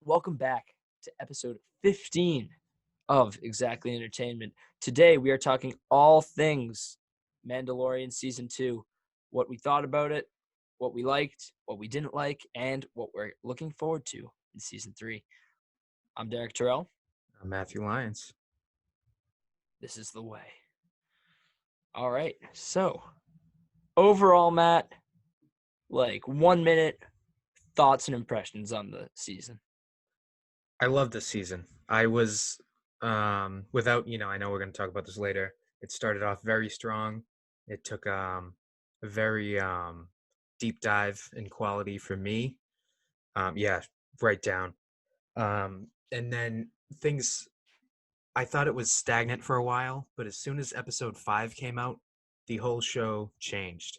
Welcome back to episode 15 of Exactly Entertainment. Today we are talking all things Mandalorian Season 2, what we thought about it, what we liked, what we didn't like, and what we're looking forward to in Season 3. I'm Derek Terrell. Matthew Lyons. This is the way. All right, so overall, Matt, like 1 minute thoughts and impressions on the season. I love this season. I was without, I know we're going to talk about this later. It started off very strong. It took a very deep dive in quality for me. Yeah, right down. And then things I thought it was stagnant for a while, but as soon as episode 5 came out, the whole show changed.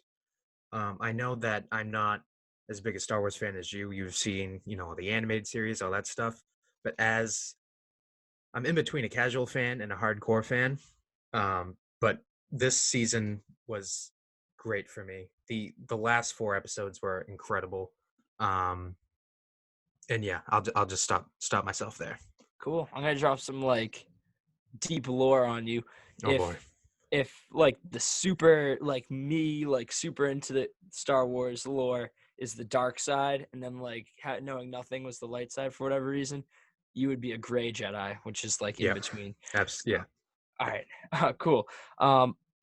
I know that I'm not as big a Star Wars fan as you. You've seen, the animated series, all that stuff. But as I'm in between a casual fan and a hardcore fan, but this season was great for me. The last 4 episodes were incredible. Um, and yeah, I'll just stop myself there. Cool. I'm gonna drop some like deep lore on you. Oh boy. If like the super like me like super into the Star Wars lore is the dark side, and then like knowing nothing was the light side for whatever reason, you would be a gray Jedi, which is like in Yeah. between. Yeah. All right, cool.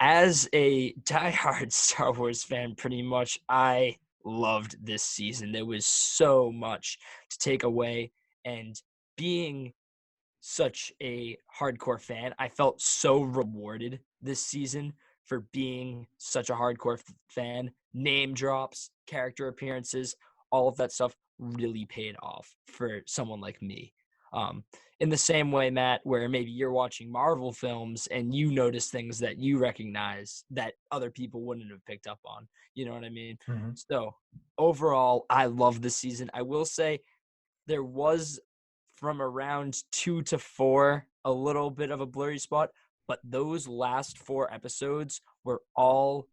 As a diehard Star Wars fan, pretty much, I loved this season. There was so much to take away, and being such a hardcore fan, I felt so rewarded this season for being such a hardcore fan. Name drops, character appearances, all of that stuff really paid off for someone like me. Um, in the same way, Matt, where maybe you're watching Marvel films and you notice things that you recognize that other people wouldn't have picked up on. You know what I mean? Hmm. So overall, I love this season. I will say there was from around 2 to 4 a little bit of a blurry spot, but those last 4 episodes were all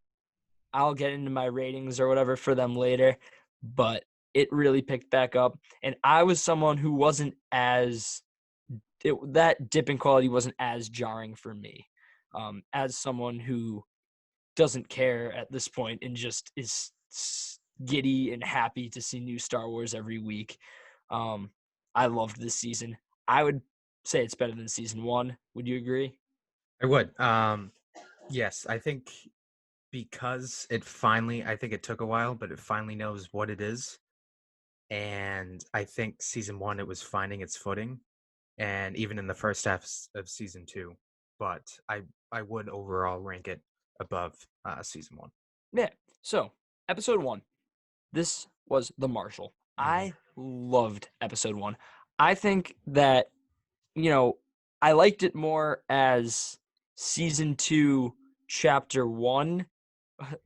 I'll get into my ratings or whatever for them later, but it really picked back up, and I was someone who wasn't as that dip in quality wasn't as jarring for me. As someone who doesn't care at this point and just is giddy and happy to see new Star Wars every week. Um, I loved this season. I would say it's better than season 1. Would you agree? I would. Yes, I think because I think it took a while, but it finally knows what it is. And I think season 1, it was finding its footing, and even in the first half of season 2. But I would overall rank it above season 1. Yeah. So, episode 1. This was The Marshal. Hmm. I loved episode 1. I think that, you know, I liked it more as season 2, chapter 1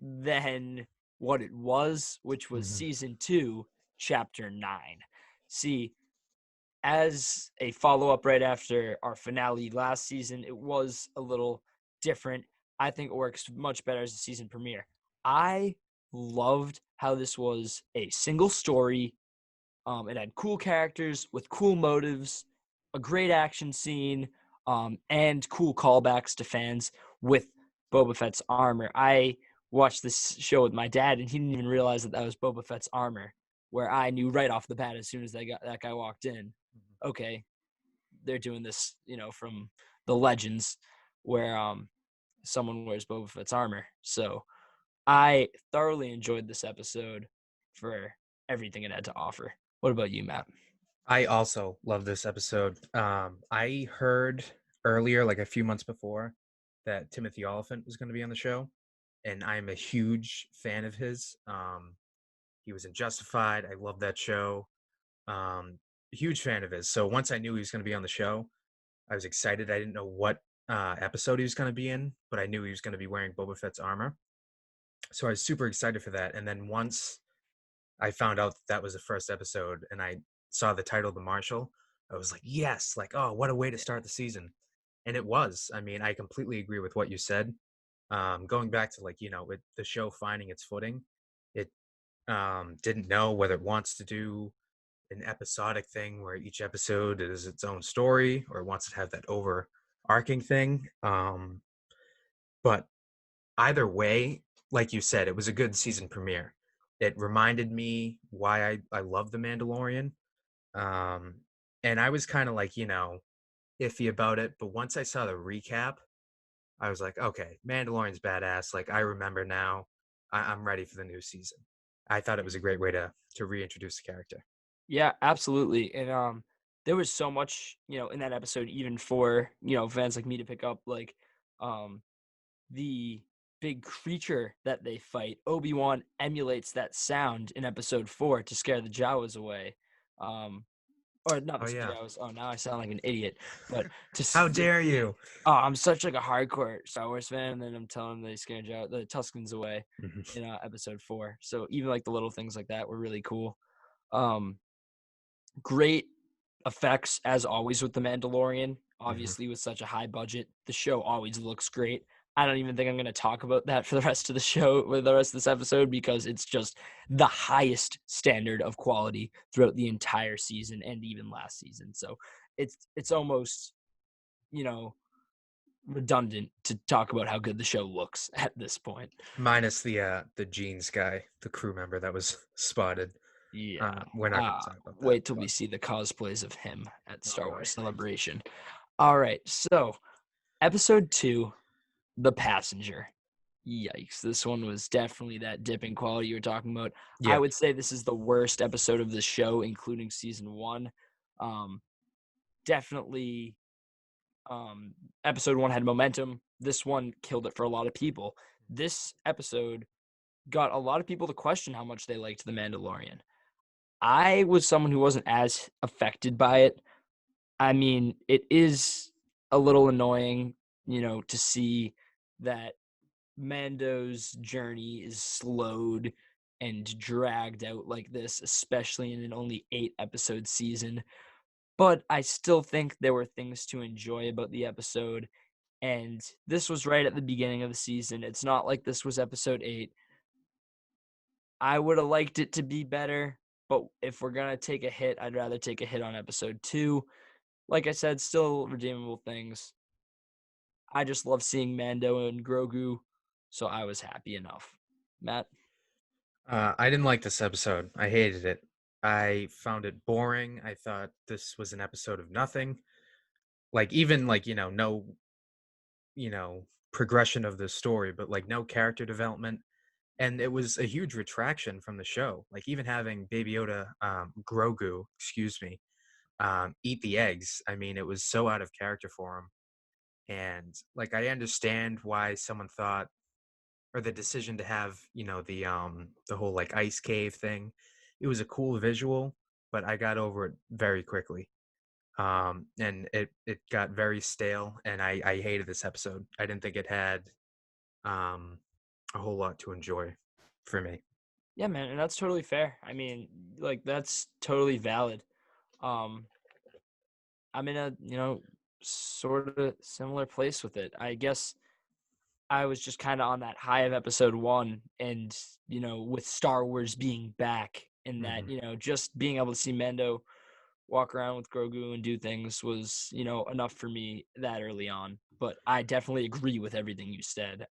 than what it was, which was Hmm. season 2, chapter 9. See, as a follow up right after our finale last season, it was a little different. I think it works much better as a season premiere. I loved how this was a single story. It had cool characters with cool motives, a great action scene, and cool callbacks to fans with Boba Fett's armor. I watched this show with my dad, and he didn't even realize that was Boba Fett's armor. Where I knew right off the bat as soon as that guy walked in, okay, they're doing this, from the Legends, where someone wears Boba Fett's armor. So I thoroughly enjoyed this episode for everything it had to offer. What about you, Matt? I also love this episode. I heard earlier, like a few months before, that Timothy Oliphant was going to be on the show, and I'm a huge fan of his. He was in Justified. I love that show. Huge fan of his. So once I knew he was going to be on the show, I was excited. I didn't know what episode he was going to be in, but I knew he was going to be wearing Boba Fett's armor. So I was super excited for that. And then once I found out that was the first episode and I saw the title, The Marshal, I was like, yes, like, oh, what a way to start the season. And it was. I mean, I completely agree with what you said. Going back to, like, with the show finding its footing, it didn't know whether it wants to do an episodic thing where each episode is its own story or wants to have that overarching thing. But either way, like you said, it was a good season premiere. It reminded me why I love The Mandalorian. Um, and I was kind of like, iffy about it. But once I saw the recap, I was like, okay, Mandalorian's badass. Like, I remember now. I'm ready for the new season. I thought it was a great way to reintroduce the character. Yeah, absolutely. And there was so much, in that episode, even for, fans like me to pick up, like um the big creature that they fight. Obi-Wan emulates that sound in episode 4 to scare the Jawas away. Um or not Oh the yeah. Jawas. Oh, now I sound like an idiot. But How dare you? oh, I'm such like a hardcore Star Wars fan, and then I'm telling them they scare the Tuscans away Mhm. in episode 4. So even like the little things like that were really cool. Um Great effects as always with the Mandalorian. Mhm. Obviously, with such a high budget, the show always looks great. I don't even think I'm going to talk about that for the rest of the show, with the rest of this episode, because it's just the highest standard of quality throughout the entire season and even last season. So it's almost, you know redundant to talk about how good the show looks at this point. Minus the jeans guy, the crew member that was spotted. Yeah. We're not going to talk about that. Wait till we But see the cosplays of him at oh Star boy. Wars Celebration. All right, so episode 2, The Passenger. Yikes, this one was definitely that dip in quality you were talking about. I Yeah. would say this is the worst episode of the show, including season 1. Um, Definitely, episode 1 had momentum. This one killed it for a lot of people. This episode got a lot of people to question how much they liked The Mandalorian. I was someone who wasn't as affected by it. I mean, it is a little annoying, to see that Mando's journey is slowed and dragged out like this, especially in an only 8 episode season. But I still think there were things to enjoy about the episode. And this was right at the beginning of the season. It's not like this was episode 8. I would have liked it to be better, but if we're going to take a hit, I'd rather take a hit on episode 2. Like I said, still redeemable things. I just love seeing Mando and Grogu, so I was happy enough. Matt? I didn't like this episode. I hated it. I found it boring. I thought this was an episode of nothing. Like even like, no, progression of the story, but like no character development. And it was a huge retraction from the show. Like even having Baby Yoda, Grogu, excuse me, eat the eggs. I mean, it was so out of character for him. And like I understand why someone thought, or the decision to have, the whole like ice cave thing. It was a cool visual, but I got over it very quickly. And it got very stale, and I hated this episode. I didn't think it had um a whole lot to enjoy for me. Yeah, man, and that's totally fair. I mean, like that's totally valid. Um, I'm in a, sort of similar place with it. I guess I was just kind of on that high of episode 1 and, with Star Wars being back and that, Hmm. just being able to see Mando walk around with Grogu and do things was, enough for me that early on. But I definitely agree with everything you said.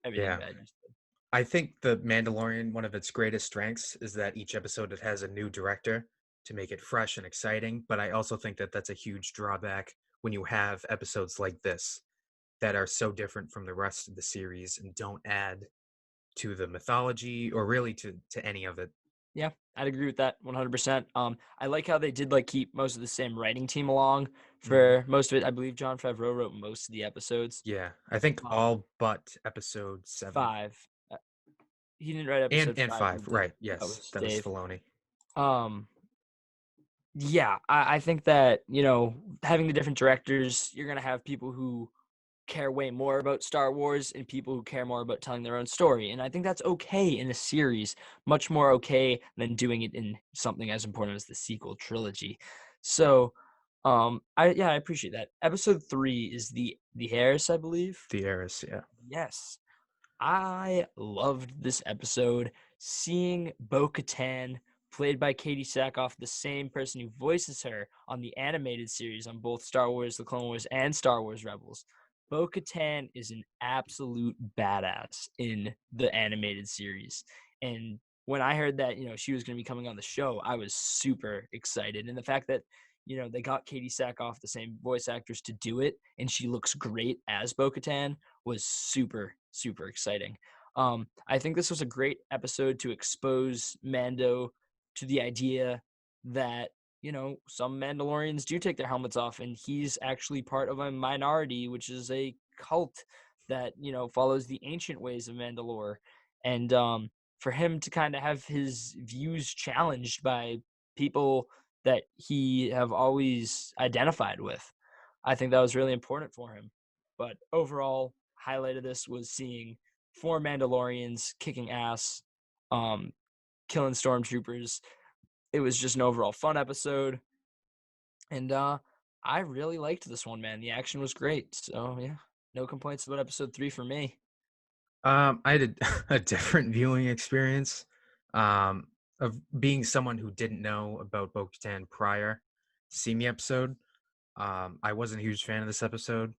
Everything Yeah. bad you said. I think The Mandalorian, one of its greatest strengths is that each episode it has a new director to make it fresh and exciting. But I also think that that's a huge drawback when you have episodes like this that are so different from the rest of the series and don't add to the mythology or really to any of it. Yeah, I'd agree with that 100%. I like how they did like keep most of the same writing team along Hmm. for most of it. I believe John Favreau wrote most of the episodes. Yeah, I think Um, all but episode 7 5. He didn't write and episode and 5. 5. Right? That Yes, was that was Dave. Filoni. Um, yeah, I think that having the different directors, you're gonna have people who care way more about Star Wars and people who care more about telling their own story. And I think that's okay in a series, much more okay than doing it in something as important as the sequel trilogy. So, I appreciate that. Episode 3 is the Heirs, I believe. The Heiress. Yeah. Yes. I loved this episode. Seeing Bo Katan played by Katie Sackhoff, the same person who voices her on the animated series on both Star Wars: The Clone Wars and Star Wars Rebels. Bo-Katan is an absolute badass in the animated series. And when I heard that, she was going to be coming on the show, I was super excited. And the fact that, they got Katie Sackhoff, the same voice actress, to do it, and she looks great as Bo-Katan was super, super exciting. I think this was a great episode to expose Mando to the idea that, some Mandalorians do take their helmets off, and he's actually part of a minority, which is a cult that, follows the ancient ways of Mandalore. And for him to kind of have his views challenged by people that he have always identified with, I think that was really important for him. But overall, highlight of this was seeing 4 Mandalorians kicking ass, um, killing stormtroopers. It was just an overall fun episode, and I really liked this one, man. The action was great, so yeah, no complaints about episode 3 for me. I had a different viewing experience, um, of being someone who didn't know about Bo-Katan prior to seeing the episode. I wasn't a huge fan of this episode.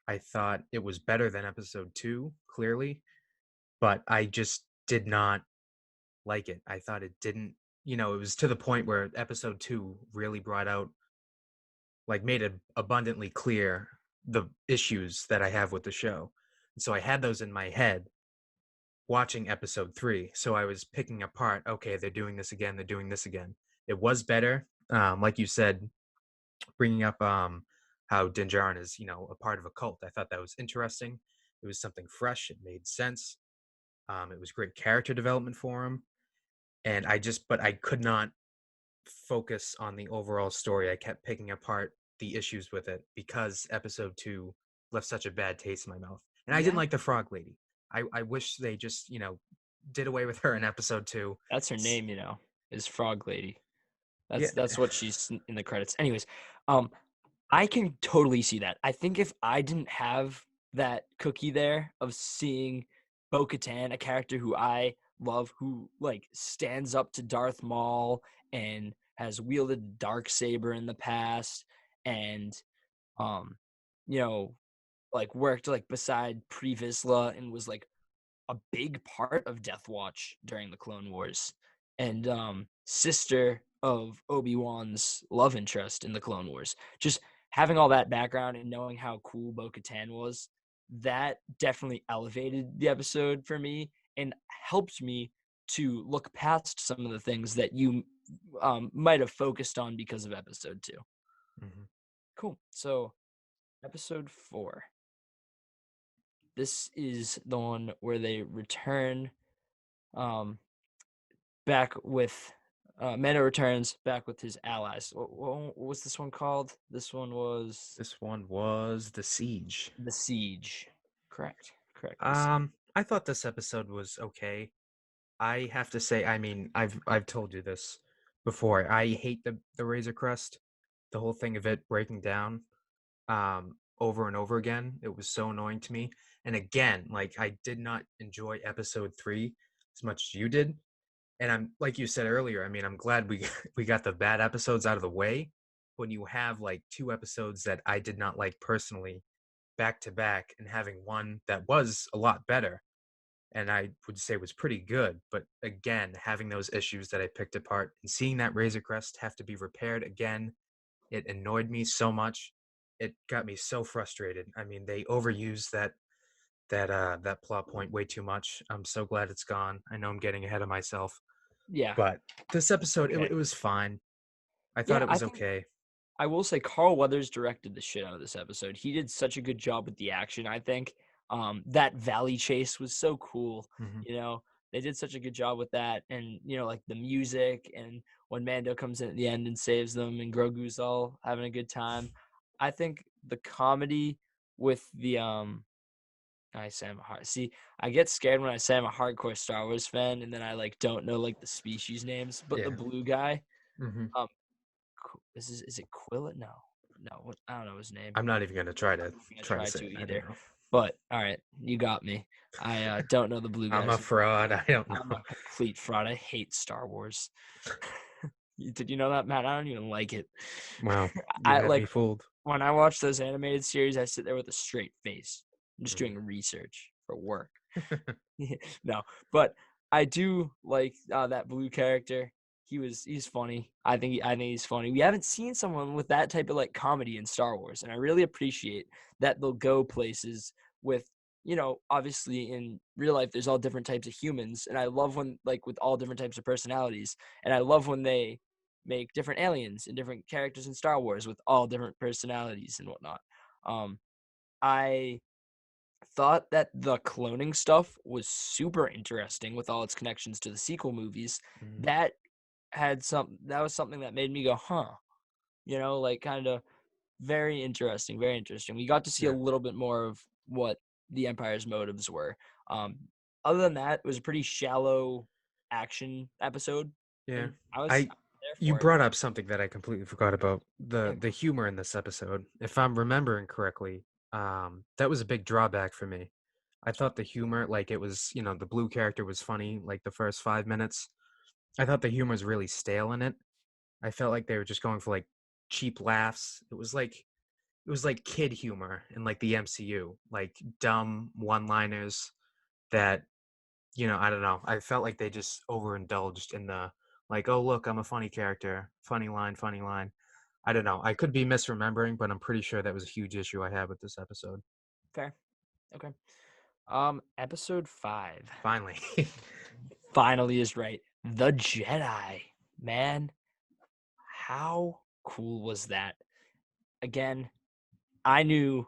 I thought it was better than episode 2, clearly, but I just did not like it. I thought it didn't, it was to the point where episode 2 really brought out, like, made it abundantly clear the issues that I have with the show. And so I had those in my head watching episode 3. So I was picking apart, okay, they're doing this again, they're doing this again. It was better. Like you said, bringing up how Din Djarin is, a part of a cult. I thought that was interesting. It was something fresh. It made sense. It was great character development for him. And but I could not focus on the overall story. I kept picking apart the issues with it because episode 2 left such a bad taste in my mouth. And I didn't Yeah, like the frog lady. I wish they just, did away with her in episode 2. that's her name, is Frog Lady. Yeah. That's what she's in the credits. Anyways, um, I can totally see that. I think if I didn't have that cookie there of seeing Bo-Katan, a character who I love, who like stands up to Darth Maul and has wielded dark saber in the past, and um, you know, like worked like beside Pre Vizsla and was like a big part of Death Watch during the Clone Wars, and sister of Obi-Wan's love interest in the Clone Wars. Just having all that background and knowing how cool Bo-Katan was, that definitely elevated the episode for me and helped me to look past some of the things that you might have focused on because of episode 2. Mhm. Cool. So episode 4. This is the one where they return um, back with Mando returns back with his allies. What was this one called? This one was This one was The Siege. The Siege. Correct. Correct. The Siege. I thought this episode was okay. I have to say, I mean, I've told you this before. I hate the Razor Crest, the whole thing of it breaking down over and over again. It was so annoying to me. And again, like, I did not enjoy episode 3 as much as you did. And I'm, like you said earlier, I mean, I'm glad we we got the bad episodes out of the way. When you have like 2 episodes that I did not like personally back to back, and having one that was a lot better and I would say was pretty good, but again, having those issues that I picked apart and seeing that Razor Crest have to be repaired again, it annoyed me so much. It got me so frustrated. I mean, they overused that plot point way too much. I'm so glad it's gone. I know I'm getting ahead of myself, Yeah. but this episode, Okay. it was fine. I thought Yeah, it I was think okay. I will say Carl Weathers directed the shit out of this episode. He did such a good job with the action, I think. That valley chase was so cool. Hmm. You know, they did such a good job with that. And, like the music and when Mando comes in at the end and saves them and Grogu's all having a good time. I think the comedy with the I say I'm a hard see, I get scared when I say I'm a hardcore Star Wars fan and then I like don't know like the species names, but the Yeah. blue guy, Hmm. um is it Quilla? No. no, I don't know his name. I'm not even gonna try I'm to not gonna try say to it. I either. don't know. But all right, you got me. I don't know the blue I'm a guy's. fraud. I don't I'm know. a complete fraud. I hate Star Wars. Did you know that, Matt? I don't even like it. Wow, you I had me like fooled. when I watch those animated series, I sit there with a straight face. I'm just Mhm. doing research for work. No, but I do like that blue character. He's funny. I think he's funny. We haven't seen someone with that type of like comedy in Star Wars, and I really appreciate that they'll go places with, obviously in real life there's all different types of humans, and I love when, like, with all different types of personalities, and I love when they make different aliens and different characters in Star Wars with all different personalities and whatnot. Um, I thought that the cloning stuff was super interesting with all its connections to the sequel movies. Mhm. That was something that made me go, huh, like kind of very interesting, very interesting. We got to see a Yeah, little bit more of what the Empire's motives were. Um, Other than that, it was a pretty shallow action episode, yeah. and I was I there You for it. brought up something that I completely forgot about Yeah, the humor in this episode. If I'm remembering correctly, that was a big drawback for me. I thought the humor, like it was, the blue character was funny, like the first 5 minutes. I thought the humor was really stale in it. I felt like they were just going for like cheap laughs. It was like kid humor in like the MCU, like dumb one-liners that, I don't know. I felt like they just overindulged in the like, oh look, I'm a funny character, funny line, funny line. I don't know. I could be misremembering, but I'm pretty sure that was a huge issue I had with this episode. fair. Okay. Episode 5 Finally. finally is right. The Jedi, man. How cool was that? Again, I knew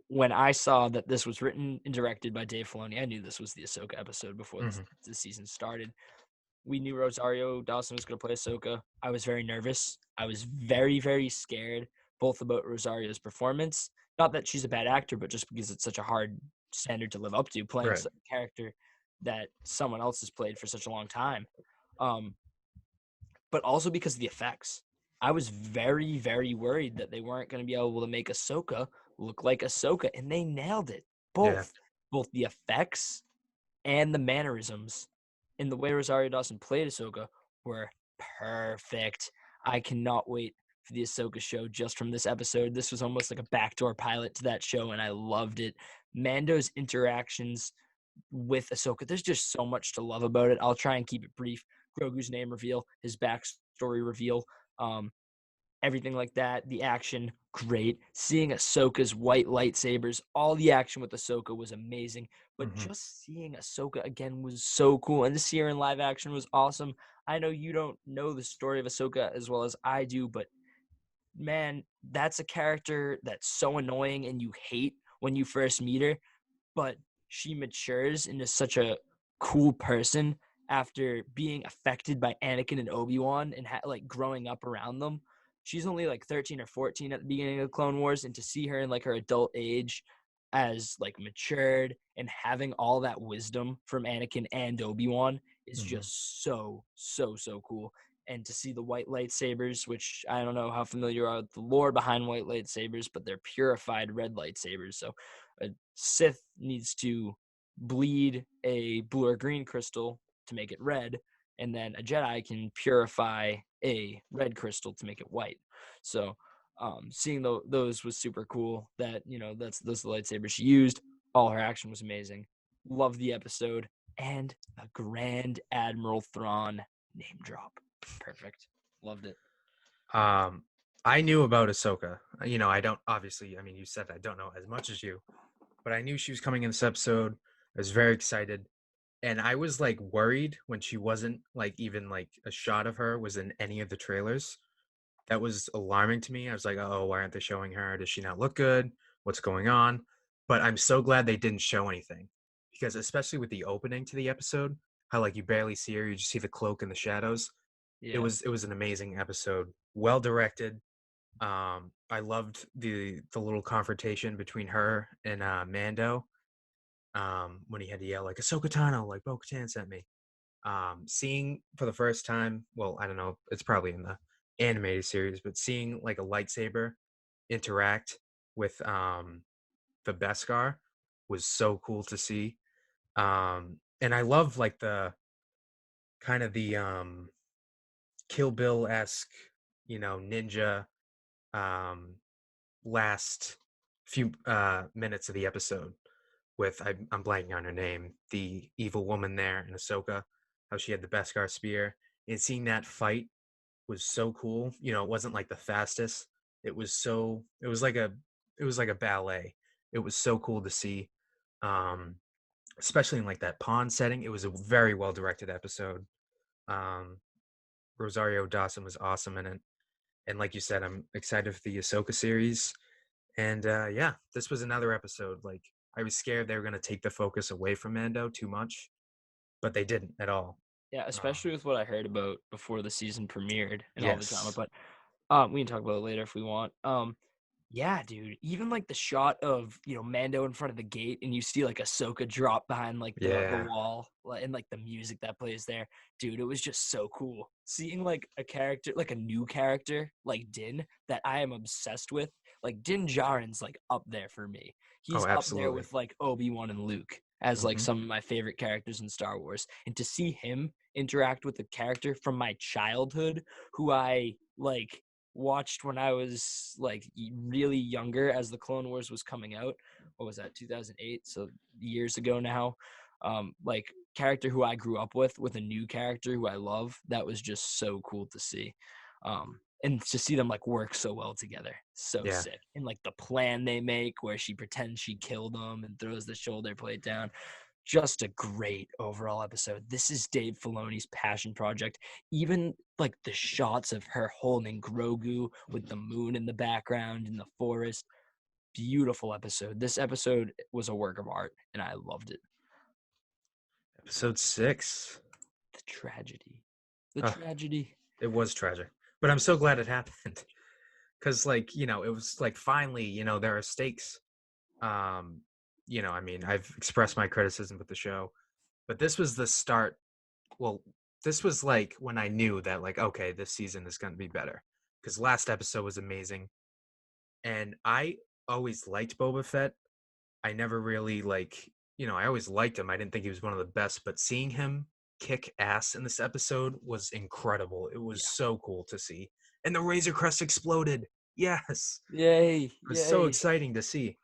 when I saw that this was written and directed by Dave Filoni, I knew this was the Ahsoka episode before Hmm. the season started. We knew Rosario Dawson was going to play Ahsoka. I was very nervous. I was very, very scared, both about Rosario's performance. Not that she's a bad actor, but just because it's such a hard standard to live up to, playing Right. a character that someone else has played for such a long time. Um, but also because of the effects. I was very, very worried that they weren't going to be able to make Ahsoka look like Ahsoka, and they nailed it. Yeah. Both the effects and the mannerisms in the way Rosario Dawson played Ahsoka were perfect. I cannot wait for the Ahsoka show just from this episode. This was almost like a backdoor pilot to that show, and I loved it. Mando's interactions with Ahsoka, there's just so much to love about it. I'll try and keep it brief. Grogu's name reveal, his backstory reveal, um, everything like that. The action, great. Seeing Ahsoka's white lightsabers, all the action with Ahsoka was amazing. But Hmm. just seeing Ahsoka again was so cool. And to see her in live action was awesome. I know you don't know the story of Ahsoka as well as I do, but man, that's a character that's so annoying and you hate when you first meet her, but she matures into such a cool person after being affected by Anakin and Obi-Wan and like growing up around them. She's only like 13 or 14 at the beginning of the Clone Wars, and to see her in like her adult age as like matured and having all that wisdom from Anakin and Obi-Wan is Hmm. just so cool. And to see the white lightsabers, which I don't know how familiar you are with the lore behind white lightsabers, but they're purified red lightsabers. So a Sith needs to bleed a blue or green crystal to make it red, and then a Jedi can purify a red crystal to make it white. So seeing those was super cool. That that's those are the lightsabers she used. All her action was amazing. Loved the episode and a Grand Admiral Thrawn name drop. Perfect. Loved it. Um, I knew about Ahsoka. I don't obviously. I mean, you said I don't know as much as you, but I knew she was coming in this episode. I was very excited, and I was like worried when she wasn't like even like a shot of her was in any of the trailers. That was alarming to me. I was like, oh, why aren't they showing her? Does she not look good? What's going on? But I'm so glad they didn't show anything because, especially with the opening to the episode, how like you barely see her, you just see the cloak in the shadows. It Yeah. was it was an amazing episode, well directed. I loved the little confrontation between her and Mando. When he had to yell like Ahsoka Tano, like Bo-Katan sent me. Seeing for the first time, well, I don't know, it's probably in the animated series, but seeing like a lightsaber interact with the Beskar was so cool to see. And I love like the kind of the Kill Bill esque, ninja um last few minutes of the episode with I'm blanking on her name, the evil woman there in Ahsoka, how she had the Beskar spear, and seeing that fight was so cool. It wasn't like the fastest. It was like a ballet. It was so cool to see. Um, Especially in like that pond setting. It was a very well directed episode. Um, Rosario Dawson was awesome in it. And like you said, I'm excited for the Ahsoka series. And yeah, this was another episode. Like I was scared they were gonna take the focus away from Mando too much, but they didn't at all. Yeah, Um, especially with what I heard about before the season premiered and all the drama. yes. But we can talk about it later if we want. Yeah, dude. Even like the shot of Mando in front of the gate, and you see like Ahsoka drop behind like the Yeah. wall, and like the music that plays there, dude. It was just so cool seeing like a character, like a new character, like Din that I am obsessed with. Like Din Djarin's like up there for me. Oh, He's up there absolutely. with like Obi-Wan and Luke as like Hmm. some of my favorite characters in Star Wars, and to see him interact with a character from my childhood who I like watched when I was like really younger as the Clone Wars was coming out. What was that, 2008? So years ago now. Like character who I grew up with a new character who I love. That was just so cool to see. And to see them like work so well together, so Yeah. sick. And like the plan they make where she pretends she killed him and throws the shoulder plate down, just a great overall episode. This is Dave Filoni's passion project. Even like the shots of her holding Grogu with the moon in the background in the forest. Beautiful episode. This episode was a work of art and I loved it. Episode 6. The tragedy. The Uh, tragedy. it was tragic, but I'm so glad it happened because, like, it was like finally, there are stakes. Um, I mean, I've expressed my criticism with the show, but this was the start. Well, this was like when I knew that, like, okay, this season is going to be better because last episode was amazing, and I always liked Boba Fett. I never really I always liked him. I didn't think he was one of the best, but seeing him kick ass in this episode was incredible. It was Yeah. so cool to see. And the Razor Crest exploded. Yes. Yay. It was so Yay. exciting to see.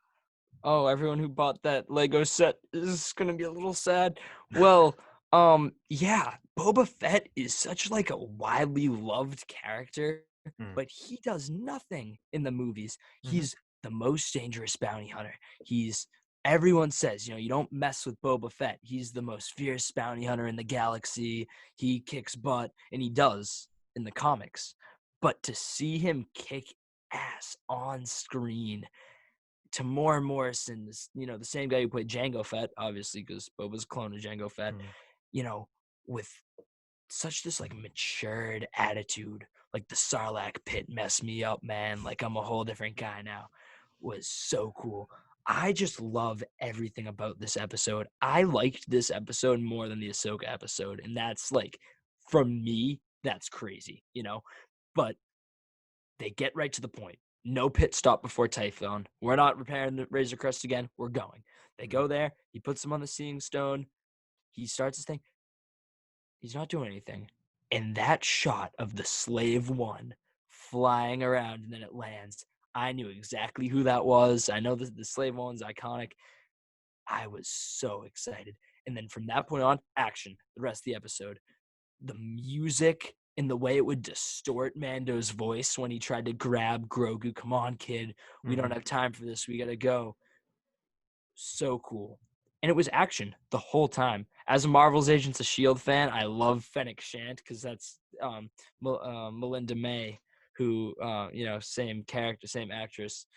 Oh, everyone who bought that Lego set is gonna be a little sad. Well, yeah, Boba Fett is such like a widely loved character, Mm. but he does nothing in the movies. Hmm. He's the most dangerous bounty hunter. Everyone says, you don't mess with Boba Fett. He's the most fierce bounty hunter in the galaxy. He kicks butt, and he does in the comics. But to see him kick ass on screen, Tamora Morrison, the same guy who played Jango Fett, obviously, because Boba's a clone of Jango Fett, Mm. you know, with such this like matured attitude, like the Sarlacc pit messed me up, man. Like I'm a whole different guy now. Was so cool. I just love everything about this episode. I liked this episode more than the Ahsoka episode, and that's like, from me, that's crazy. But they get right to the point. No pit stop before Typhon. We're not repairing the Razor Crest again. We're going. They Mm. go there. He puts them on the Seeing Stone. He starts his thing. He's not doing anything. And that shot of the Slave One flying around and then it lands, I knew exactly who that was. I know the Slave One's iconic. I was so excited. And then from that point on, action. The rest of the episode. The music and the way it would distort Mando's voice when he tried to grab Grogu. Come on, kid. We don't Hmm. have time for this. We got to go. So cool. And it was action the whole time. As a Marvel's Agents of S.H.I.E.L.D. fan, I love Fennec Shand because that's Melinda May, who, same character, same actress,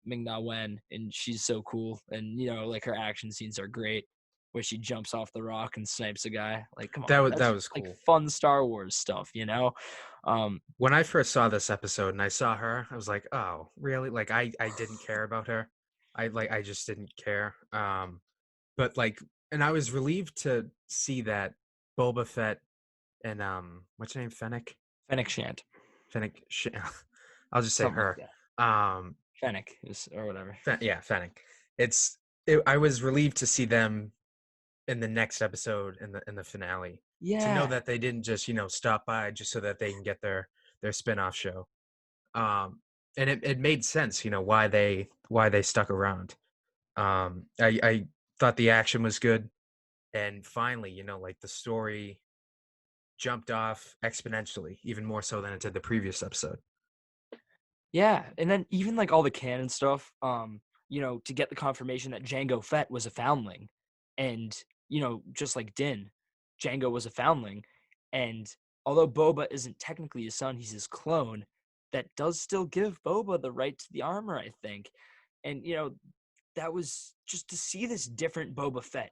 Ming-Na Wen, and she's so cool. And, like her action scenes are great where she jumps off the rock and snipes a guy. Like, come That on. was that That's was like cool. fun Star Wars stuff. Um, When I first saw this episode and I saw her, I was like, "Oh, really?" Like I didn't care about her. I just didn't care. But like, and I was relieved to see that Boba Fett and what's her name, Fennec? Fennec Shand, Fennec. I'll just say something like her. that. Um, Fennec is or whatever. Yeah, Fennec. I was relieved to see them in the next episode in the finale, to know Yeah. that they didn't just stop by just so that they can get their spin-off show. And it made sense, why they stuck around. I thought the action was good, and finally, like the story jumped off exponentially, even more so than it did the previous episode. Yeah, and then even, like, all the canon stuff, to get the confirmation that Jango Fett was a foundling, and, just like Din, Jango was a foundling, and although Boba isn't technically his son, he's his clone, that does still give Boba the right to the armor, I think, and, that was just to see this different Boba Fett,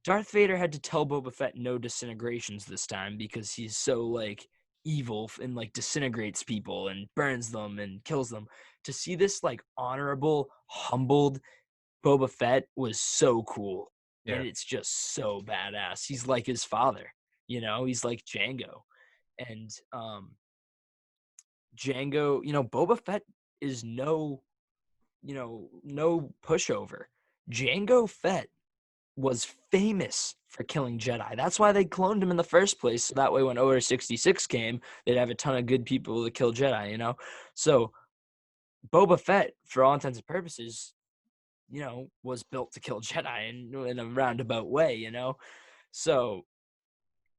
Darth Vader had to tell Boba Fett no disintegrations this time because he's so, like, evil and, like, disintegrates people and burns them and kills them. To see this, like, honorable, humbled Boba Fett was so cool, and Yeah, it's just so badass. He's like his father, He's like Django, and, Boba Fett is no pushover. Jango Fett was famous for killing Jedi. That's why they cloned him in the first place. So that way, when Order 66 came, they'd have a ton of good people to kill Jedi. So Boba Fett, for all intents and purposes, was built to kill Jedi in a roundabout way. So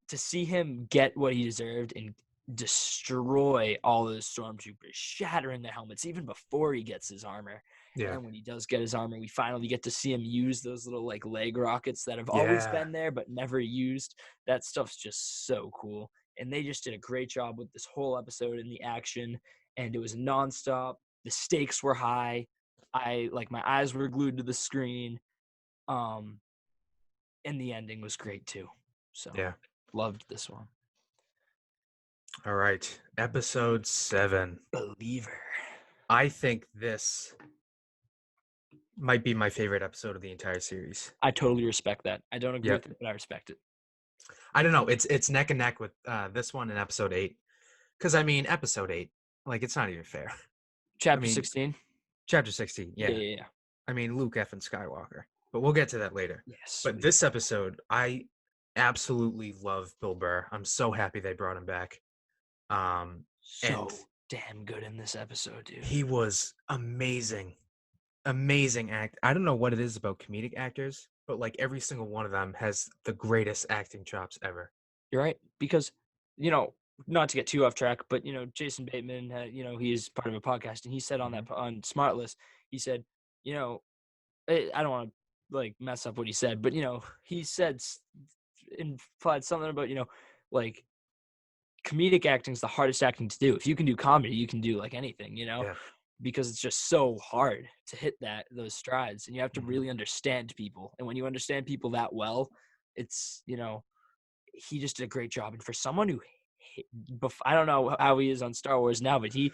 to see him get what he deserved and destroy all those stormtroopers, shattering their helmets even before he gets his armor. And yeah, then when he does get his armor, we finally get to see him use those little like leg rockets that have always yeah, been there but never used. That stuff's just so cool. And they just did a great job with this whole episode and the action. And it was nonstop. The stakes were high. My eyes were glued to the screen. Um, and the ending was great too. So yeah. loved this one. All right, episode 7. Believer. I think this might be my favorite episode of the entire series. I totally respect that. I don't agree Yep. with it, but I respect it. I don't know. It's neck and neck with this one and episode 8. Because I mean, episode 8, like it's not even fair. I Chapter mean, 16. chapter 16, Yeah, yeah. yeah, yeah. I mean, Luke F. and Skywalker. But we'll get to that later. Yeah, But sweet. this episode, I absolutely love Bill Burr. I'm so happy they brought him back. And So damn good in this episode, dude. he was amazing. Amazing act. I don't know what it is about comedic actors, but like every single one of them has the greatest acting chops ever. You're right. Because, you know, not to get too off track, but, Jason Bateman, he is part of a podcast, and he said on Mhm. on Smartless, he said, you know, I don't want to like mess up what he said, but, he said, implied something about, like comedic acting is the hardest acting to do. If you can do comedy, you can do like anything. Yeah. Because it's just so hard to hit those strides, and you have to Mhm. really understand people. And when you understand people that well, it's he just did a great job. And for someone who I don't know how he is on Star Wars now, but he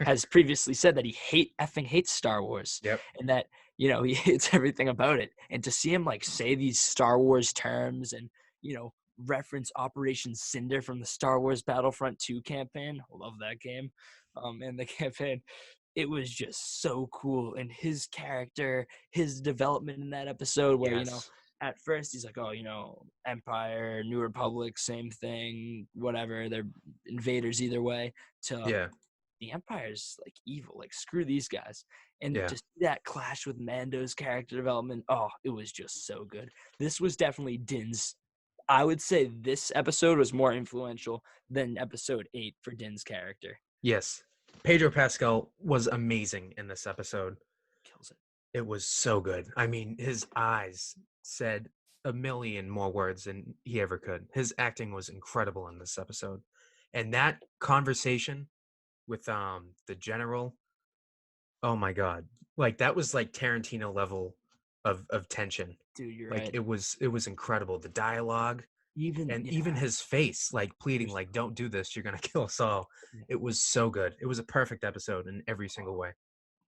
has previously said that he effing hates Star Wars, Yep. and that he hates everything about it. And to see him like say these Star Wars terms and reference Operation Cinder from the Star Wars Battlefront 2 campaign, I love that game, and the campaign. It was just so cool, and his character, his development in that episode, where Yes. at first he's like, oh, Empire, New Republic, same thing, whatever. They're invaders either way. To Yeah. the Empire's like evil, like screw these guys. And Yeah. to see that clash with Mando's character development, oh, it was just so good. This was definitely Din's. I would say this episode was more influential than episode 8 for Din's character. Yes. Pedro Pascal was amazing in this episode. Kills it. It was so good. I mean, his eyes said a million more words than he ever could. His acting was incredible in this episode. And that conversation with the general, oh my god. Like that was like Tarantino level of tension. Dude, you're Like right. it was incredible. The dialogue Even and yeah, even his face like pleading there's like don't do this, you're going to kill us all. yeah. It was so good. It was a perfect episode in every single way.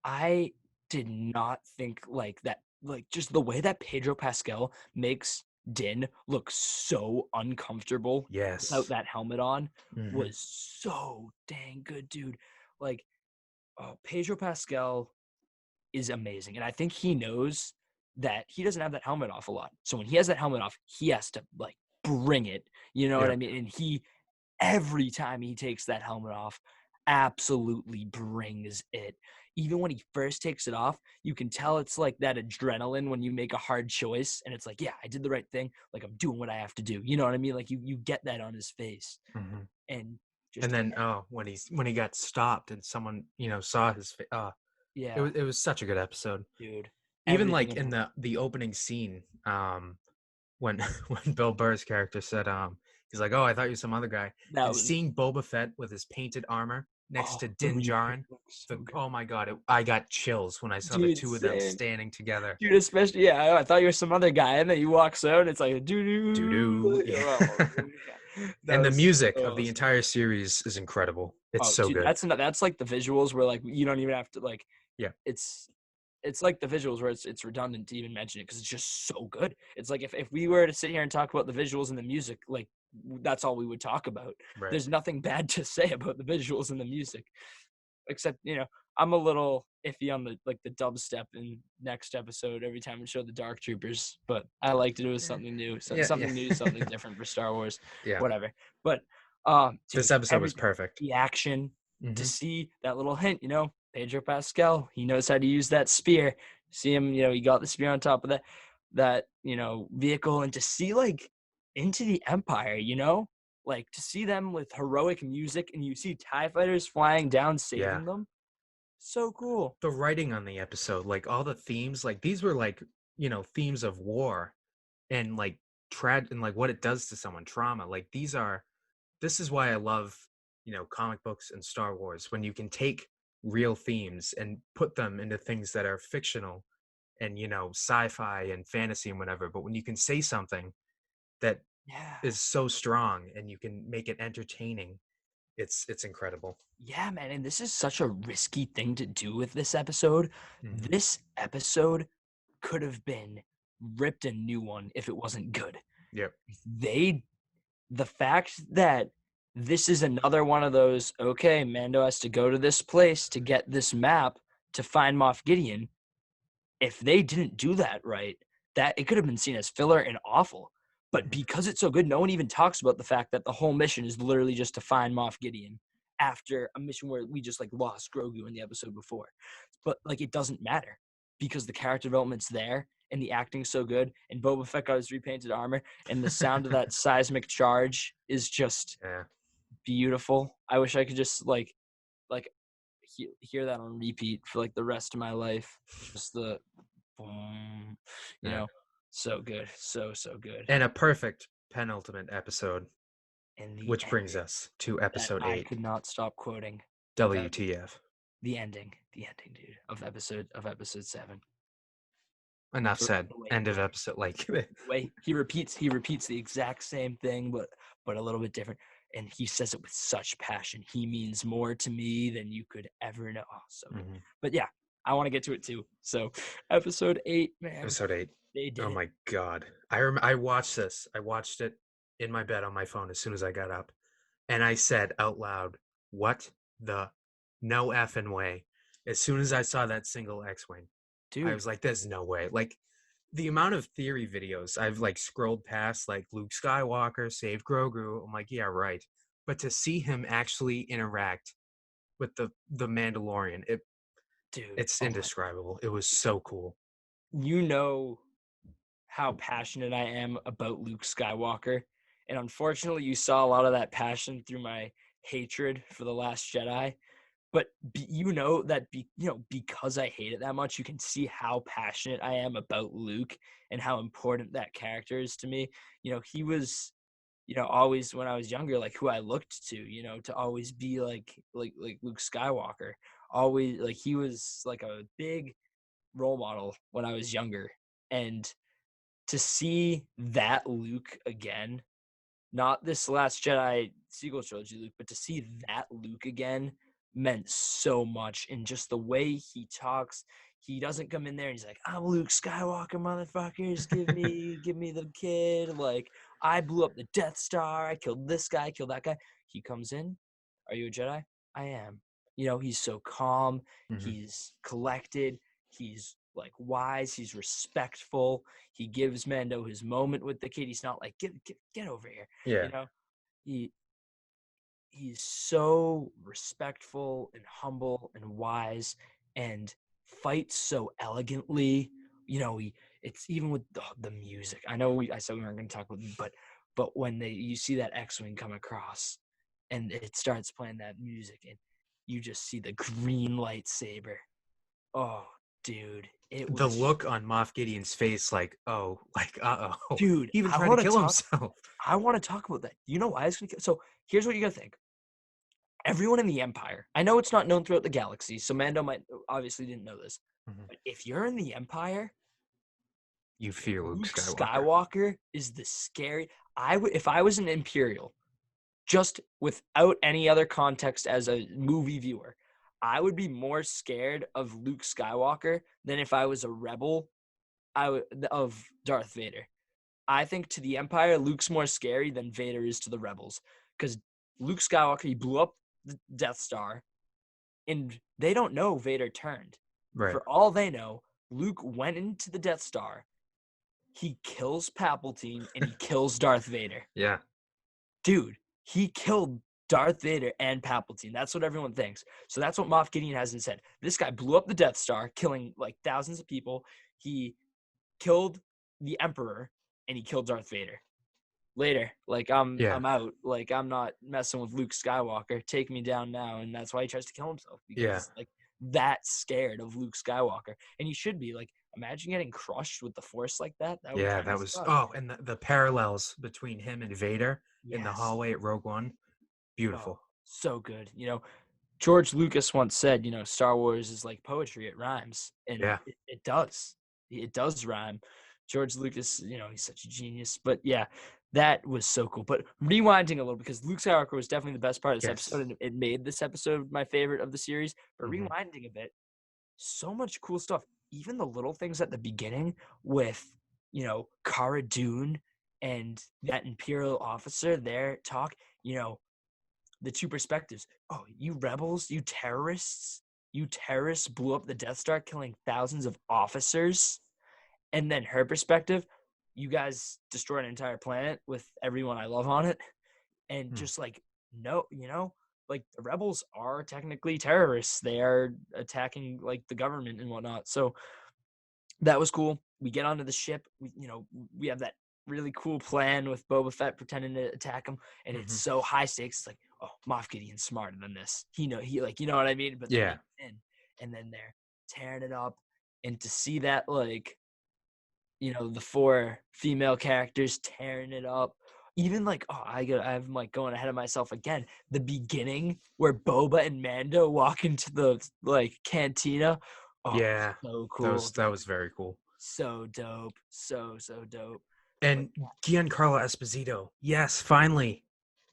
I did not think like that, like just the way that Pedro Pascal makes Din look so uncomfortable without Yes. that helmet on Mhm. was so dang good, dude. Like Oh, Pedro Pascal is amazing. And I think he knows that he doesn't have that helmet off a lot. So when he has that helmet off, he has to like bring it. You know what Yeah. I mean? And he every time he takes that helmet off, absolutely brings it. Even when he first takes it off, you can tell it's like that adrenaline when you make a hard choice and it's like, yeah, I did the right thing. Like I'm doing what I have to do. You know what I mean? Like you get that on his face. Hmm. And And just then when he got stopped and someone saw his face, yeah, it was such a good episode. dude. Even Everything like about in the opening scene, when when Bill Burr's character said, he's like, "Oh, I thought you were some other guy," that and was seeing Boba Fett with his painted armor next oh to the Din repaint Djarin, looks so good. oh my god, I got chills when I saw the Dude, two of them same. standing together. Dude, especially yeah, I thought you were some other guy, and then you walk out, and it's like doo Doo doo. doo. Oh, yeah. That And the was music so of the awesome. entire series is incredible. It's Oh, so dude, good. that's like the visuals where like you don't even have to like Yeah, it's it's like the visuals where it's redundant to even mention it because it's just so good. It's like if we were to sit here and talk about the visuals and the music, like that's all we would talk about. right. There's nothing bad to say about the visuals and the music, except I'm a little iffy on the like the dubstep in next episode every time we show the Dark Troopers, but I liked it. It was Yeah, something new, so yeah, yeah. something new, something different for Star Wars, Yeah. whatever. But This dude, episode was everything, perfect. the action, to Hmm. see that little hint, Pedro Pascal, he knows how to use that spear. See him, he got the spear on top of that vehicle, and to see like into the Empire, like to see them with heroic music, and you see TIE fighters flying down, Yeah. saving them. So cool. The writing on the episode, like all the themes, like these were like, themes of war and like and like what it does to someone, trauma. Like this is why I love, comic books and Star Wars, when you can take real themes and put them into things that are fictional and, sci-fi and fantasy and whatever. But when you can say something that Yeah. is so strong and you can make it entertaining, it's incredible. Yeah, man. And this is such a risky thing to do with this episode. Hmm. This episode could have been ripped a new one if it wasn't good. Yep. They, the fact that this is another one of those, okay, Mando has to go to this place to get this map to find Moff Gideon. If they didn't do that right, that it could have been seen as filler and awful. But Hmm. because it's so good, no one even talks about the fact that the whole mission is literally just to find Moff Gideon after a mission where we just like lost Grogu in the episode before. But like it doesn't matter because the character development's there and the acting's so good, and Boba Fett got his repainted armor, and the sound of that seismic charge is just Yeah. beautiful. I wish I could just like hear that on repeat for like the rest of my life. Just the boom, you Yeah. know, so good, so good. And a perfect penultimate episode, And the which brings ending us to that episode I 8, could not stop quoting that WTF. the ending, dude, of episode 7. Enough The, said. the way End of episode. Like, the way he repeats the exact same thing, but a little bit different. And he says it with such passion. He means more to me than you could ever know. Oh, so good. mhm. But yeah, I want to get to it too. So episode 8, man, Episode 8. they did Oh it. my God. I watched this. I watched it in my bed on my phone as soon as I got up. And I said out loud, what the no effing way. As soon as I saw that single X-Wing, I Dude, was like, there's no way. Like, the amount of theory videos I've like scrolled past, like Luke Skywalker saved Grogu, I'm like, yeah, right. But to see him actually interact with the Mandalorian, dude, it's oh my, indescribable. It was so cool. you know how passionate I am about Luke Skywalker. And unfortunately, you saw a lot of that passion through my hatred for The Last Jedi. But because I hate it that much, you can see how passionate I am about Luke and how important that character is to me. He was, always when I was younger, like who I looked to always be like Luke Skywalker. Always like he was like a big role model when I was younger. And to see that Luke again, not this Last Jedi sequel trilogy Luke, but to see that Luke again meant so much. And just the way he talks, he doesn't come in there and he's like, I'm Luke Skywalker, motherfuckers. Give me the kid. Like, I blew up the Death Star. I killed this guy, killed that guy. He comes in. Are you a Jedi? I am. He's so calm, Hmm. he's collected, he's like wise, he's respectful. He gives Mando his moment with the kid. He's not like get over here. You Yeah. know, he he's so respectful and humble and wise and fights so elegantly. It's even with the music. I know I said we weren't going to talk about it, but when you see that X-wing come across and it starts playing that music and you just see the green lightsaber. Oh, dude, it The was look on Moff Gideon's face, like, oh, like, uh-oh. dude. He even I tried to want to kill talk. himself. I want to talk about that. You know why it's gonna. So here's what you gotta think. Everyone in the Empire. I know it's not known throughout the galaxy, so Mando might obviously didn't know this. Mhm. But if you're in the Empire, You fear Luke Luke Skywalker. Skywalker is the scary. If I was an Imperial, just without any other context as a movie viewer, I would be more scared of Luke Skywalker than if I was a rebel. Of Darth Vader. I think to the Empire, Luke's more scary than Vader is to the rebels because Luke Skywalker he blew up the Death Star, and they don't know Vader turned. Right. For all they know, Luke went into the Death Star. He kills Palpatine and he kills Darth Vader. Yeah. Dude, he killed Darth Vader and Palpatine. That's what everyone thinks. So that's what Moff Gideon has in said. This guy blew up the Death Star, killing like thousands of people. He killed the Emperor and he killed Darth Vader. Later, like Yeah. I'm out. Like I'm not messing with Luke Skywalker. Take me down now. And that's why he tries to kill himself because Yeah. he's like that scared of Luke Skywalker. And he should be like, imagine getting crushed with the Force like that. That would Yeah, kind that of was suck. oh, and the parallels between him and Vader in the Yes. hallway at Rogue One, Oh, beautiful. so good. George Lucas once said, Star Wars is like poetry, it rhymes. And Yeah. it does. It does rhyme. George Lucas, he's such a genius. But yeah, that was so cool. But rewinding a little, because Luke Skywalker was definitely the best part of this episode, Yes. and it made this episode my favorite of the series. But Hmm. rewinding a bit, so much cool stuff. Even the little things at the beginning with, Cara Dune and that Imperial officer, their talk, the two perspectives. Oh, you terrorists blew up the Death Star, killing thousands of officers. And then her perspective, you guys destroyed an entire planet with everyone I love on it. And Hmm. just like, no, like the rebels are technically terrorists. They are attacking like the government and whatnot. So that was cool. We get onto the ship. We have that really cool plan with Boba Fett pretending to attack him, and it's Hmm. so high stakes. It's like, oh, Moff Gideon's smarter than this. He like, you know what I mean? But then they Yeah. get in, and then they're tearing it up, and to see that like, the four female characters tearing it up. Even like, oh, I'm like going ahead of myself again. The beginning where Boba and Mando walk into the like cantina. Oh, Yeah. so That cool, was that dude. was very cool. So dope. So dope. But And Giancarlo Esposito. Yes, finally.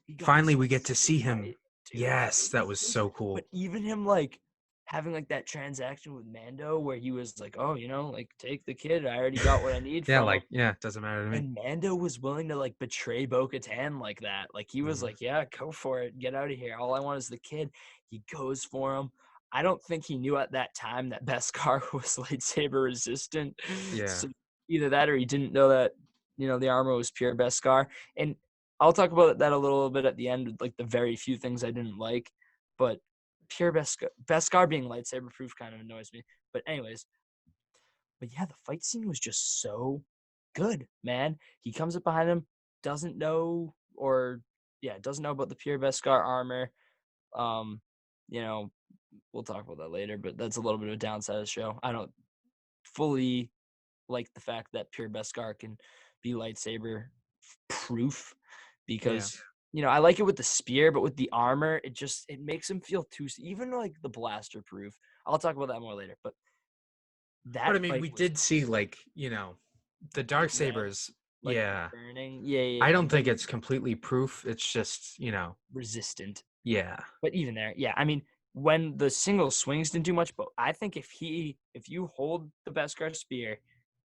he got his Finally we get to see suit him. right, dude. That Yes, was that was insane. so But cool. even him like having like that transaction with Mando where he was like, oh, like take the kid. I already got what I need Yeah, from him. like, yeah, doesn't matter to me. And Mando was willing to like betray Bo-Katan like that. Like he was Hmm. like, yeah, go for it. Get out of here. All I want is the kid. He goes for him. I don't think he knew at that time that Beskar was lightsaber resistant. Yeah. So either that or he didn't know that, the armor was pure Beskar. And I'll talk about that a little bit at the end, with like the very few things I didn't like. But pure Beskar being lightsaber proof kind of annoys me. But anyways, but yeah, the fight scene was just so good, man. He comes up behind him, doesn't know, or yeah, doesn't know about the pure Beskar armor. Um, you know, we'll talk about that later, but that's a little bit of a downside of the show. I don't fully like the fact that pure Beskar can be lightsaber proof Yeah. because I like it with the spear, but with the armor, it makes him feel too even like the blaster proof. I'll talk about that more later, but But I that mean, fight we was did see like, the dark red, sabers. like Yeah. burning. Yeah, yeah, I yeah. don't think it's completely proof. It's just, Resistant. yeah. But even there, yeah. I mean, when the single swings didn't do much, but I think if you hold the Beskar spear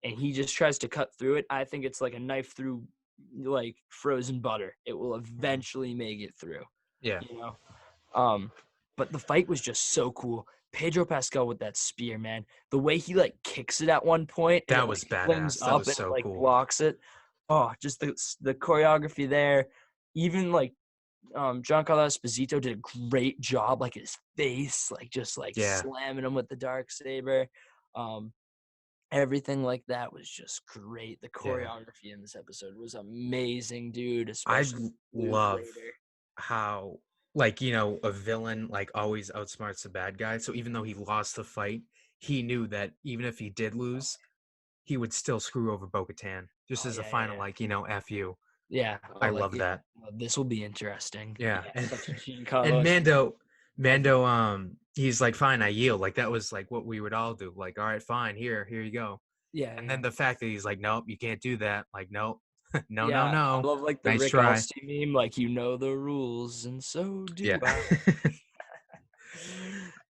and he just tries to cut through it, I think it's like a knife through like frozen butter. It will Mhm. eventually make it through. Yeah. You know. Um, But the fight was just so cool. Pedro Pascal with that spear, man. The way he like kicks it at one point and That it was like flings badass. That up was and it so like cool. blocks it. Oh, just the choreography there. Even like Giancarlo Esposito did a great job, like his face, like just like Yeah, slamming him with the dark saber. Um, Everything like that was just great. The yeah. choreography in this episode was amazing, dude. I Especially Luke love later. how, like, a villain like always outsmarts the bad guy. So even though he lost the fight, he knew that even if he did lose, he would still screw over Bo-Katan just Oh as a yeah, yeah, final, yeah. like, F you. Yeah. Oh, I like love yeah. that. Well, this will be interesting. Yeah. Yeah, And such a and Giancarlo Esposito Mando legend. Mando he's like, fine, I yield. Like that was like what we would all do. Like, all right, fine, here you go. Yeah, And yeah. then the fact that he's like, nope, you can't do that. Like, nope. No, no, Yeah, I no. love like the Nice Rick try. Astley meme, like you know the rules, and so Yeah. do I.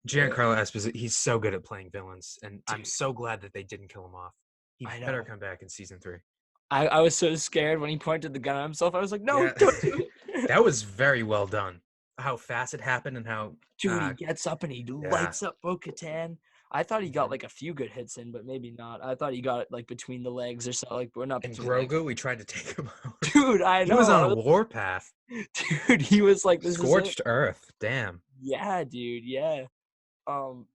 Giancarlo Esposito, he's so good at playing villains, and I'm Dude, so glad that they didn't kill him off. He I better know. come back in season 3. I was so scared when he pointed the gun at himself. I was like, no, Yeah. don't do it. That was very well done. How fast it happened and how Dude, he gets up and he yeah. lights up Bo-Katan. I thought he got Mhm. like a few good hits in, but maybe not. I thought he got it like between the legs or something. Like, well, not And between the legs. Grogu, we tried to take him out. Dude, I He was know. on a warpath. Dude, he was like, this is it. Scorched earth. Damn. Yeah, dude. Yeah. Um,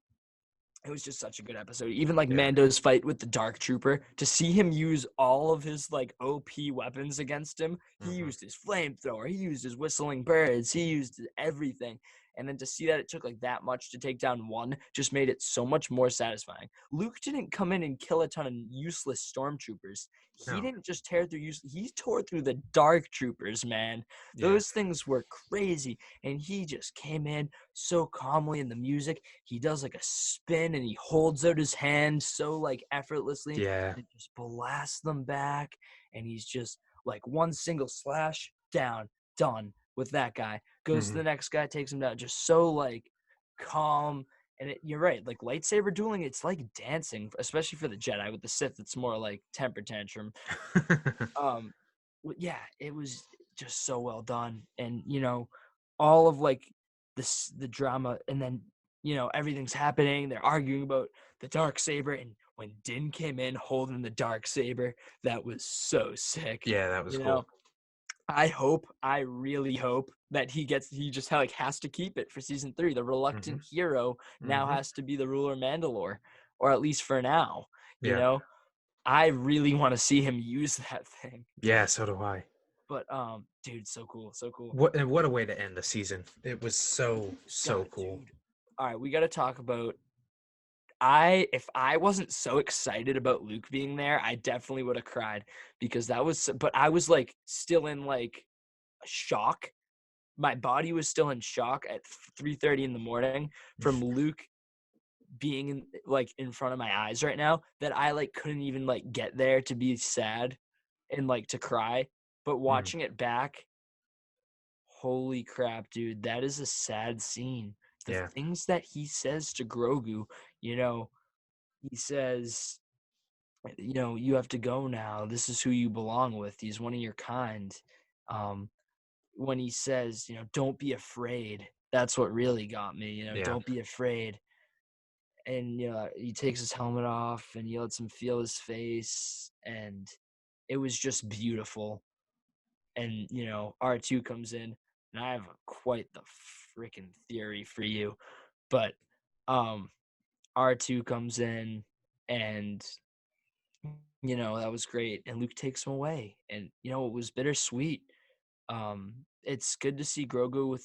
It was just such a good episode. Even like Yeah. Mando's fight with the Dark Trooper, to see him use all of his like OP weapons against him. He Hmm. used his flamethrower, he used his whistling birds, he used everything. And then to see that it took like that much to take down one just made it so much more satisfying. Luke didn't come in and kill a ton of useless stormtroopers. He No. didn't just tear through he tore through the Dark Troopers, man. Yeah. Those things were crazy. And he just came in so calmly in the music. He does like a spin and he holds out his hand so like effortlessly Yeah. and just blasts them back. And he's just like one single slash down, done with that guy. Goes to Hmm. the next guy, takes him down. Just so like calm. And you're right, like lightsaber dueling, it's like dancing, especially for the Jedi. With the Sith, it's more like temper tantrum. Um, yeah, it was just so well done, and all of like the drama, and then everything's happening. They're arguing about the dark saber, and when Din came in holding the dark saber, that was so sick. Yeah, that was You cool. know, I really hope that he just like has to keep it for season 3. The Hmm. reluctant hero now Hmm. has to be the ruler Mandalore, or at least for now. You Yeah. know, I really want to see him use that thing. Yeah, so do I. But dude, so cool, so cool. What a way to end the season. It was so God, cool. dude. All right, we got to talk about. If I wasn't so excited about Luke being there, I definitely would have cried because that was. But I was like still in like shock. My body was still in shock at 3:30 in the morning from Luke being like in front of my eyes right now that I like couldn't even like get there to be sad and like to cry. But Mm, watching it back, holy crap, dude, that is a sad scene. The yeah. things that he says to Grogu, you know, he says, you have to go now. This is who you belong with. He's one of your kind. Um, when he says, don't be afraid. That's what really got me. Yeah. Don't be afraid. And he takes his helmet off and he lets him feel his face, and it was just beautiful. And R2 comes in, and I have quite the freaking theory for you. But um R2 comes in, and that was great, and Luke takes him away, and it was bittersweet. It's good to see Grogu with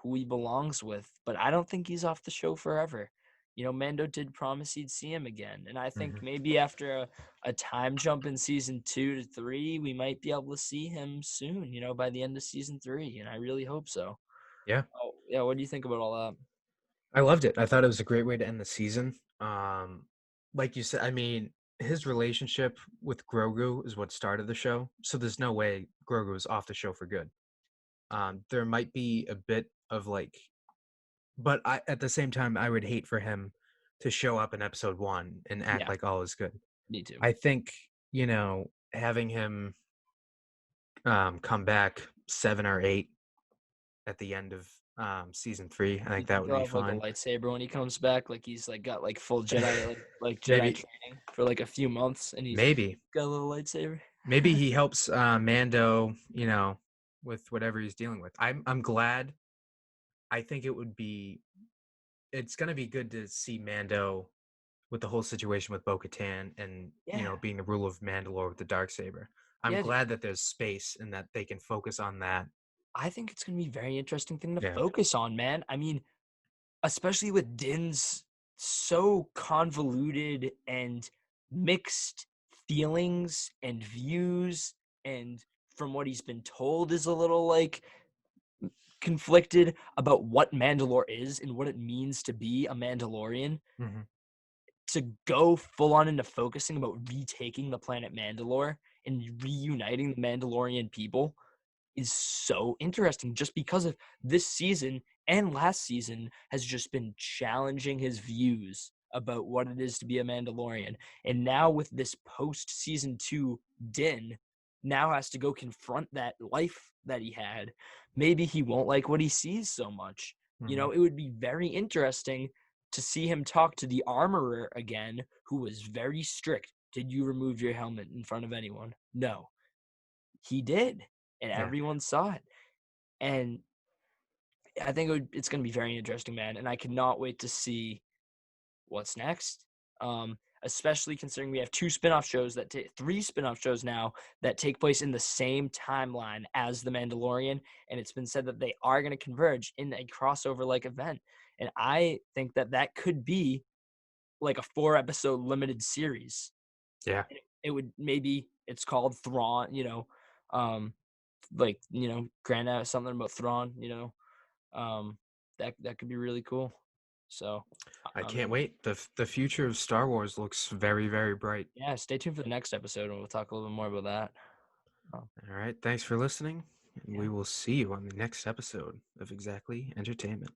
who he belongs with, but I don't think he's off the show forever. Mando did promise he'd see him again, and I think Hmm. maybe after a time jump in season 2 to 3, we might be able to see him soon. By the end of season 3, and I really hope so. Yeah. Oh yeah, what do you think about all that? I loved it. I thought it was a great way to end the season. Like you said, I mean, his relationship with Grogu is what started the show, so there's no way Grogu is off the show for good. There might be a bit of like, but at the same time, I would hate for him to show up in episode 1 and act Yeah, like all is good. me too. I think, having him come back 7 or 8 at the end of season 3. I Do you think that think would he'll be have like a fine. lightsaber when he comes back? Like he's like got like full Jedi like Jedi Maybe, training for like a few months, and he's maybe, got a little lightsaber. maybe he helps Mando, with whatever he's dealing with. I'm glad. I think it would be. It's gonna be good to see Mando with the whole situation with Bo-Katan and Yeah, being the ruler of Mandalore with the dark saber. I'm yeah, dude. glad that there's space and that they can focus on that. I think it's gonna be a very interesting thing to Yeah. focus on, man. I mean, especially with Din's so convoluted and mixed feelings and views, and from what he's been told is a little like conflicted about what Mandalore is and what it means to be a Mandalorian. Hmm. To go full on into focusing about retaking the planet Mandalore and reuniting the Mandalorian people is so interesting just because of this season and last season has just been challenging his views about what it is to be a Mandalorian. And now with this post season 2 Din now has to go confront that life that he had. Maybe he won't like what he sees so much. You Hmm. know, it would be very interesting to see him talk to the armorer again, who was very strict. Did you remove your helmet in front of anyone? No. He did, and Yeah. everyone saw it. And I think it's going to be very interesting, man. And I cannot wait to see what's next. Especially considering we have three spin-off shows now that take place in the same timeline as The Mandalorian, and it's been said that they are going to converge in a crossover-like event. And I think that that could be like a 4-episode limited series. Yeah. It would maybe it's called Thrawn, like Grand out something about Thrawn, that could be really cool. So, I um, can't wait. The future of Star Wars looks very, very bright. yeah, stay tuned for the next episode, and we'll talk a little bit more about that. Um, All right. Thanks for listening. And yeah. we will see you on the next episode of Exactly Entertainment.